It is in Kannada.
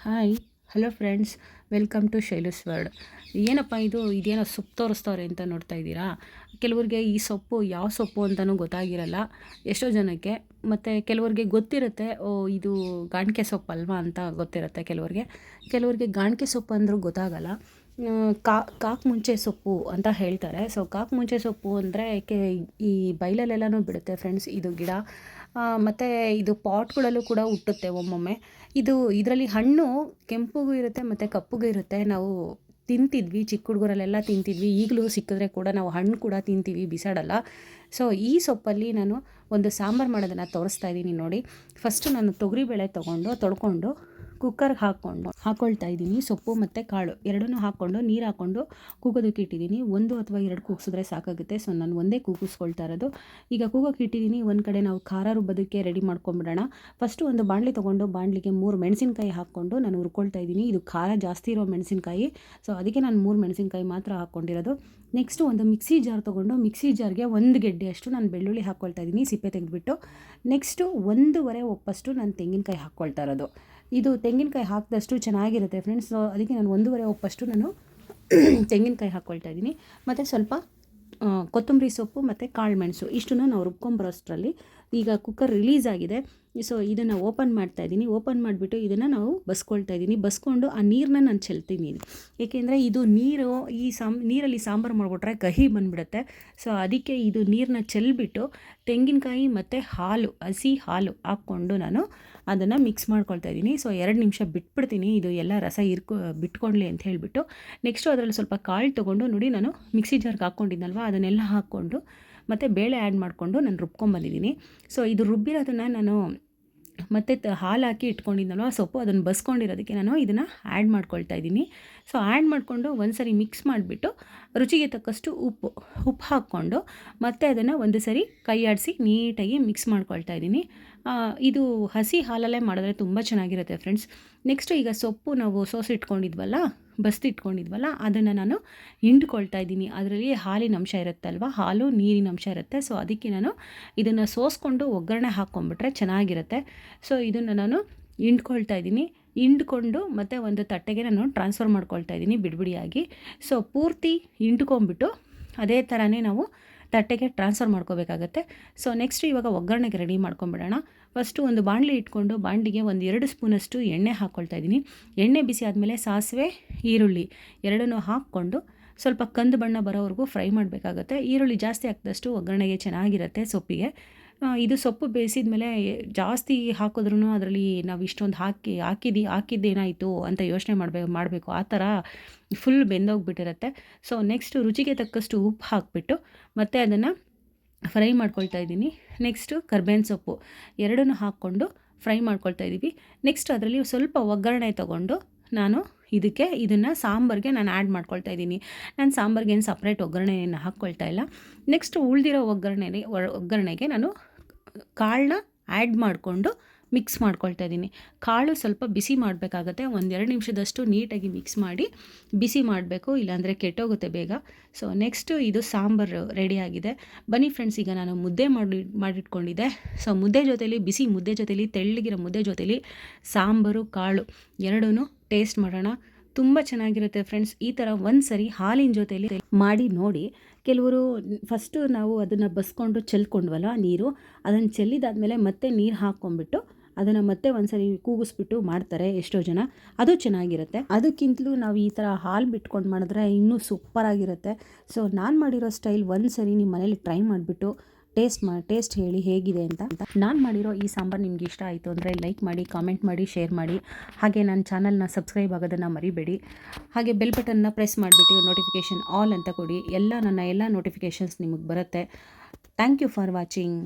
Hi, hello friends, welcome to Shailu's world. ಏನಪ್ಪ ಇದೇನೋ ಸೊಪ್ಪು ತೋರಿಸ್ತವ್ರೆ ಅಂತ ನೋಡ್ತಾ ಇದ್ದೀರಾ. ಕೆಲವ್ರಿಗೆ ಈ ಸೊಪ್ಪು ಯಾವ ಸೊಪ್ಪು ಅಂತಲೂ ಗೊತ್ತಾಗಿರಲ್ಲ ಎಷ್ಟೋ ಜನಕ್ಕೆ. ಮತ್ತು ಕೆಲವ್ರಿಗೆ ಗೊತ್ತಿರುತ್ತೆ, ಓ ಇದು ಗಾಣಿಕೆ ಸೊಪ್ಪು ಅಲ್ವಾ ಅಂತ ಗೊತ್ತಿರುತ್ತೆ ಕೆಲವ್ರಿಗೆ ಗಾಣಿಕೆ ಸೊಪ್ಪು ಅಂದರೂ ಗೊತ್ತಾಗಲ್ಲ. ಕಾಕು ಮುಂಚೆ ಸೊಪ್ಪು ಅಂತ ಹೇಳ್ತಾರೆ. ಸೊ ಕಾಕು ಮುಂಚೆ ಸೊಪ್ಪು ಅಂದರೆ ಈ ಬೈಲಲ್ಲೆಲ್ಲನೂ ಬಿಡುತ್ತೆ ಫ್ರೆಂಡ್ಸ್ ಇದು ಗಿಡ. ಮತ್ತು ಇದು ಪಾಟ್ಗಳಲ್ಲೂ ಕೂಡ ಹುಟ್ಟುತ್ತೆ ಒಮ್ಮೊಮ್ಮೆ. ಇದರಲ್ಲಿ ಹಣ್ಣು ಕೆಂಪುಗೂ ಇರುತ್ತೆ ಮತ್ತು ಕಪ್ಪುಗೂ ಇರುತ್ತೆ. ನಾವು ತಿಂತಿದ್ವಿ, ಚಿಕ್ಕ ಹುಡುಗರಲ್ಲೆಲ್ಲ ತಿಂತಿದ್ವಿ. ಈಗಲೂ ಸಿಕ್ಕಿದ್ರೆ ಕೂಡ ನಾವು ಹಣ್ಣು ಕೂಡ ತಿಂತೀವಿ, ಬಿಸಾಡಲ್ಲ. ಸೊ ಈ ಸೊಪ್ಪಲ್ಲಿ ನಾನು ಒಂದು ಸಾಂಬಾರು ಮಾಡೋದನ್ನು ತೋರಿಸ್ತಾ ಇದ್ದೀನಿ ನೋಡಿ. ಫಸ್ಟು ನಾನು ತೊಗರಿಬೇಳೆ ತೊಳ್ಕೊಂಡು ಕುಕ್ಕರ್ಗೆ ಹಾಕ್ಕೊಳ್ತಾ ಇದ್ದೀನಿ. ಸೊಪ್ಪು ಮತ್ತು ಕಾಳು ಎರಡನ್ನೂ ಹಾಕ್ಕೊಂಡು ನೀರು ಹಾಕ್ಕೊಂಡು ಕೂಗೋದಕ್ಕೆ ಇಟ್ಟಿದ್ದೀನಿ. 1 ಅಥವಾ 2 ಕೂಗಿಸಿದ್ರೆ ಸಾಕಾಗುತ್ತೆ. ಸೊ ನಾನು ಒಂದೇ ಕೂಗಿಸ್ಕೊಳ್ತಾ ಇರೋದು. ಈಗ ಕೂಗೋಕ್ಕೆ ಇಟ್ಟಿದ್ದೀನಿ. ಒಂದು ಕಡೆ ನಾವು ಖಾರ ರುಬ್ಬೋದಕ್ಕೆ ರೆಡಿ ಮಾಡ್ಕೊಂಬಿಡೋಣ. ಫಸ್ಟು ಒಂದು ಬಾಣಲಿ ತೊಗೊಂಡು ಬಾಣಲಿಗೆ 3 ಮೆಣಸಿನ್ಕಾಯಿ ಹಾಕ್ಕೊಂಡು ನಾನು ಹುರ್ಕೊಳ್ತಾ ಇದ್ದೀನಿ. ಇದು ಖಾರ ಜಾಸ್ತಿ ಇರೋ ಮೆಣಸಿನ್ಕಾಯಿ, ಸೊ ಅದಕ್ಕೆ ನಾನು 3 ಮೆಣಸಿನ್ಕಾಯಿ ಮಾತ್ರ ಹಾಕ್ಕೊಂಡಿರೋದು. ನೆಕ್ಸ್ಟು ಒಂದು ಮಿಕ್ಸಿ ಜಾರ್ ತೊಗೊಂಡು ಮಿಕ್ಸಿ ಜಾರ್ಗೆ 1 ಗೆಡ್ಡೆ ಅಷ್ಟು ನಾನು ಬೆಳ್ಳುಳ್ಳಿ ಹಾಕ್ಕೊಳ್ತಾ ಇದ್ದೀನಿ, ಸಿಪ್ಪೆ ತೆಗೆದುಬಿಟ್ಟು. ನೆಕ್ಸ್ಟು 1.5 ಒಪ್ಪಷ್ಟು ನಾನು ತೆಂಗಿನಕಾಯಿ ಹಾಕ್ಕೊಳ್ತಾ ಇರೋದು. ಇದು ತೆಂಗಿನಕಾಯಿ ಹಾಕಿದಷ್ಟು ಚೆನ್ನಾಗಿರುತ್ತೆ ಫ್ರೆಂಡ್ಸ್. ಸೊ ಅದಕ್ಕೆ ನಾನು 1.5 ಒಪ್ಪಷ್ಟು ನಾನು ತೆಂಗಿನಕಾಯಿ ಹಾಕ್ಕೊಳ್ತಾ ಇದ್ದೀನಿ. ಮತ್ತು ಸ್ವಲ್ಪ ಕೊತ್ತಂಬರಿ ಸೊಪ್ಪು ಮತ್ತು ಕಾಳು ಮೆಣಸು ಇಷ್ಟನ್ನು ನಾವು ರುಬ್ಕೊಂಬರೋಷ್ಟರಲ್ಲಿ ಈಗ ಕುಕ್ಕರ್ ರಿಲೀಸ್ ಆಗಿದೆ. ಸೊ ಇದನ್ನು ಓಪನ್ ಮಾಡ್ತಾಯಿದ್ದೀನಿ. ಓಪನ್ ಮಾಡಿಬಿಟ್ಟು ಇದನ್ನು ನಾವು ಬಸ್ಕೊಳ್ತಾ ಇದ್ದೀನಿ. ಬಸ್ಕೊಂಡು ಆ ನೀರನ್ನ ನಾನು ಚೆಲ್ತೀನಿ. ಏಕೆಂದರೆ ಇದು ನೀರಲ್ಲಿ ಸಾಂಬಾರು ಮಾಡಿಬಿಟ್ರೆ ಕಹಿ ಬಂದುಬಿಡುತ್ತೆ. ಸೊ ಅದಕ್ಕೆ ಇದು ನೀರನ್ನ ಚೆಲ್ಬಿಟ್ಟು ತೆಂಗಿನಕಾಯಿ ಮತ್ತು ಹಸಿ ಹಾಲು ಹಾಕ್ಕೊಂಡು ನಾನು ಅದನ್ನು ಮಿಕ್ಸ್ ಮಾಡ್ಕೊಳ್ತಾ ಇದ್ದೀನಿ. ಸೊ 2 ನಿಮಿಷ ಬಿಟ್ಬಿಡ್ತೀನಿ, ಇದು ಎಲ್ಲ ರಸ ಬಿಟ್ಕೊಳ್ಳಿ ಅಂತ ಹೇಳಿಬಿಟ್ಟು. ನೆಕ್ಸ್ಟು ಅದರಲ್ಲಿ ಸ್ವಲ್ಪ ಕಾಳು ತೊಗೊಂಡು ನೋಡಿ, ನಾನು ಮಿಕ್ಸಿ ಜಾರ್ಗೆ ಹಾಕ್ಕೊಂಡಿದ್ನಲ್ವ ಅದನ್ನೆಲ್ಲ ಹಾಕ್ಕೊಂಡು ಮತ್ತು ಬೇಳೆ ಆ್ಯಡ್ ಮಾಡಿಕೊಂಡು ನಾನು ರುಬ್ಕೊಂಬಂದಿದ್ದೀನಿ. ಸೊ ಇದು ರುಬ್ಬಿರೋದನ್ನು ನಾನು ಮತ್ತು ಹಾಲು ಹಾಕಿ ಇಟ್ಕೊಂಡಿದ್ನಲ್ವ ಸೊಪ್ಪು, ಅದನ್ನು ಬಸ್ಕೊಂಡಿರೋದಕ್ಕೆ ನಾನು ಇದನ್ನು ಆ್ಯಡ್ ಮಾಡ್ಕೊಳ್ತಾ ಇದ್ದೀನಿ. ಸೊ ಆ್ಯಡ್ ಮಾಡಿಕೊಂಡು ಒಂದು ಸರಿ ಮಿಕ್ಸ್ ಮಾಡಿಬಿಟ್ಟು ರುಚಿಗೆ ತಕ್ಕಷ್ಟು ಉಪ್ಪು ಹಾಕ್ಕೊಂಡು ಮತ್ತು ಅದನ್ನು ಒಂದು ಸರಿ ಕೈ ಆಡಿಸಿ ನೀಟಾಗಿ ಮಿಕ್ಸ್ ಮಾಡ್ಕೊಳ್ತಾ ಇದ್ದೀನಿ. ಇದು ಹಸಿ ಹಾಲಲ್ಲೇ ಮಾಡಿದ್ರೆ ತುಂಬ ಚೆನ್ನಾಗಿರುತ್ತೆ ಫ್ರೆಂಡ್ಸ್. ನೆಕ್ಸ್ಟು ಈಗ ಸೊಪ್ಪು ನಾವು ಬಸ್ತಿಟ್ಕೊಂಡಿದ್ವಲ್ಲ ಅದನ್ನು ನಾನು ಹಿಂಡ್ಕೊಳ್ತಾ ಇದ್ದೀನಿ. ಅದರಲ್ಲಿ ಹಾಲಿನ ಅಂಶ ಇರುತ್ತಲ್ವ, ಹಾಲು ನೀರಿನ ಅಂಶ ಇರುತ್ತೆ. ಸೊ ಅದಕ್ಕೆ ನಾನು ಇದನ್ನು ಸೋಸ್ಕೊಂಡು ಒಗ್ಗರಣೆ ಹಾಕ್ಕೊಂಬಿಟ್ರೆ ಚೆನ್ನಾಗಿರುತ್ತೆ. ಸೊ ಇದನ್ನು ನಾನು ಹಿಂಡ್ಕೊಳ್ತಾ ಇದ್ದೀನಿ. ಹಿಂಡ್ಕೊಂಡು ಮತ್ತು ಒಂದು ತಟ್ಟೆಗೆ ನಾನು ಟ್ರಾನ್ಸ್ಫರ್ ಮಾಡ್ಕೊಳ್ತಾ ಇದ್ದೀನಿ ಬಿಡಿಯಾಗಿ. ಸೊ ಪೂರ್ತಿ ಹಿಂಡ್ಕೊಂಬಿಟ್ಟು ಅದೇ ಥರನೇ ನಾವು ತಟ್ಟೆಗೆ ಟ್ರಾನ್ಸ್ಫರ್ ಮಾಡ್ಕೋಬೇಕಾಗತ್ತೆ. ಸೊ ನೆಕ್ಸ್ಟ್ ಇವಾಗ ಒಗ್ಗರಣೆಗೆ ರೆಡಿ ಮಾಡ್ಕೊಂಬಿಡೋಣ. ಫಸ್ಟು ಒಂದು ಬಾಣಲಿ ಇಟ್ಕೊಂಡು ಬಾಣಲಿಗೆ 1-2 ಸ್ಪೂನಷ್ಟು ಎಣ್ಣೆ ಹಾಕ್ಕೊಳ್ತಾ ಇದ್ದೀನಿ. ಎಣ್ಣೆ ಬಿಸಿ ಆದಮೇಲೆ ಸಾಸಿವೆ, ಈರುಳ್ಳಿ ಎರಡನ್ನೂ ಹಾಕ್ಕೊಂಡು ಸ್ವಲ್ಪ ಕಂದು ಬಣ್ಣ ಬರೋವರೆಗೂ ಫ್ರೈ ಮಾಡಬೇಕಾಗತ್ತೆ. ಈರುಳ್ಳಿ ಜಾಸ್ತಿ ಹಾಕಿದಷ್ಟು ಒಗ್ಗರಣೆಗೆ ಚೆನ್ನಾಗಿರುತ್ತೆ ಸೊಪ್ಪಿಗೆ. ಇದು ಸೊಪ್ಪು ಬೇಯಿಸಿದ ಮೇಲೆ ಜಾಸ್ತಿ ಹಾಕಿದ್ರೂ ಅದರಲ್ಲಿ ನಾವು ಇಷ್ಟೊಂದು ಹಾಕಿದ್ದೇನಾಯಿತು ಅಂತ ಯೋಚನೆ ಮಾಡಬೇಕು. ಆ ಥರ ಫುಲ್ ಬೆಂದೋಗ್ಬಿಟ್ಟಿರುತ್ತೆ. ಸೊ ನೆಕ್ಸ್ಟು ರುಚಿಗೆ ತಕ್ಕಷ್ಟು ಉಪ್ಪು ಹಾಕಿಬಿಟ್ಟು ಮತ್ತು ಅದನ್ನು ಫ್ರೈ ಮಾಡ್ಕೊಳ್ತಾ ಇದ್ದೀನಿ. ನೆಕ್ಸ್ಟು ಕರ್ಬೇವಿನ ಸೊಪ್ಪು ಎರಡನ್ನೂ ಹಾಕ್ಕೊಂಡು ಫ್ರೈ ಮಾಡ್ಕೊಳ್ತಾ ಇದ್ದೀವಿ. ನೆಕ್ಸ್ಟ್ ಅದರಲ್ಲಿ ಸ್ವಲ್ಪ ಒಗ್ಗರಣೆ ತೊಗೊಂಡು ನಾನು ಇದನ್ನು ಸಾಂಬಾರಿಗೆ ನಾನು ಆ್ಯಡ್ ಮಾಡ್ಕೊಳ್ತಾ ಇದ್ದೀನಿ. ನಾನು ಸಾಂಬಾರಿಗೆ ಏನು ಸಪ್ರೇಟ್ ಒಗ್ಗರಣೆಯನ್ನು ಹಾಕ್ಕೊಳ್ತಾ ಇಲ್ಲ. ನೆಕ್ಸ್ಟ್ ಉಳಿದಿರೋ ಒಗ್ಗರಣೆಗೆ ನಾನು ಕಾಳನ್ನ ಆ್ಯಡ್ ಮಾಡಿಕೊಂಡು ಮಿಕ್ಸ್ ಮಾಡ್ಕೊಳ್ತಾ ಇದ್ದೀನಿ. ಕಾಳು ಸ್ವಲ್ಪ ಬಿಸಿ ಮಾಡಬೇಕಾಗತ್ತೆ. 1-2 ನಿಮಿಷದಷ್ಟು ನೀಟಾಗಿ ಮಿಕ್ಸ್ ಮಾಡಿ ಬಿಸಿ ಮಾಡಬೇಕು, ಇಲ್ಲಾಂದರೆ ಕೆಟ್ಟೋಗುತ್ತೆ ಬೇಗ. ಸೊ ನೆಕ್ಸ್ಟು ಇದು ಸಾಂಬಾರು ರೆಡಿಯಾಗಿದೆ. ಬನ್ನಿ ಫ್ರೆಂಡ್ಸ್, ಈಗ ನಾನು ಮುದ್ದೆ ಮಾಡಿಟ್ಕೊಂಡಿದ್ದೆ. ಸೊ ಬಿಸಿ ಮುದ್ದೆ ಜೊತೆಲಿ ತೆಳ್ಳಗಿರೋ ಮುದ್ದೆ ಜೊತೆಲಿ ಸಾಂಬಾರು ಕಾಳು ಎರಡೂ ಟೇಸ್ಟ್ ಮಾಡೋಣ. ತುಂಬ ಚೆನ್ನಾಗಿರುತ್ತೆ ಫ್ರೆಂಡ್ಸ್. ಈ ಥರ ಒಂದು ಸರಿ ಹಾಲಿನ ಜೊತೆಲಿ ಮಾಡಿ ನೋಡಿ. ಕೆಲವರು ಫಸ್ಟು ನಾವು ಅದನ್ನು ಬಸ್ಕೊಂಡು ಚೆಲ್ಕೊಂಡ್ವಲ್ಲ ನೀರು, ಅದನ್ನು ಚೆಲ್ಲಿದಾದ್ಮೇಲೆ ಮತ್ತೆ ನೀರು ಹಾಕ್ಕೊಂಡ್ಬಿಟ್ಟು ಅದನ್ನು ಮತ್ತೆ ಒಂದು ಸರಿ ಕೂಗಿಸ್ಬಿಟ್ಟು ಮಾಡ್ತಾರೆ ಎಷ್ಟೋ ಜನ. ಅದು ಚೆನ್ನಾಗಿರುತ್ತೆ. ಅದಕ್ಕಿಂತಲೂ ನಾವು ಈ ಥರ ಹಾಲು ಬಿಟ್ಕೊಂಡು ಮಾಡಿದ್ರೆ ಇನ್ನೂ ಸೂಪರಾಗಿರುತ್ತೆ. ಸೊ ನಾನು ಮಾಡಿರೋ ಸ್ಟೈಲ್ ಒಂದು ಸರಿ ನಿಮ್ಮ ಮನೇಲಿ ಟ್ರೈ ಮಾಡಿಬಿಟ್ಟು ಟೇಸ್ಟ್ ಹೇಳಿ ಹೇಗಿದೆ ಅಂತ. ನಾನು ಮಾಡಿರೋ ಈ ಸಾಂಬಾರು ನಿಮ್ಗೆ ಇಷ್ಟ ಆಯಿತು ಅಂದರೆ ಲೈಕ್ ಮಾಡಿ, ಕಾಮೆಂಟ್ ಮಾಡಿ, ಶೇರ್ ಮಾಡಿ. ಹಾಗೆ ನನ್ನ ಚಾನಲ್ನ ಸಬ್ಸ್ಕ್ರೈಬ್ ಆಗೋದನ್ನು ಮರಿಬೇಡಿ. ಹಾಗೆ ಬೆಲ್ ಬಟನ್ನ ಪ್ರೆಸ್ ಮಾಡಿಬಿಟ್ಟು ನೋಟಿಫಿಕೇಷನ್ ಆಲ್ ಅಂತ ಕೊಡಿ. ನನ್ನ ಎಲ್ಲ ನೋಟಿಫಿಕೇಷನ್ಸ್ ನಿಮಗೆ ಬರುತ್ತೆ. Thank you for watching.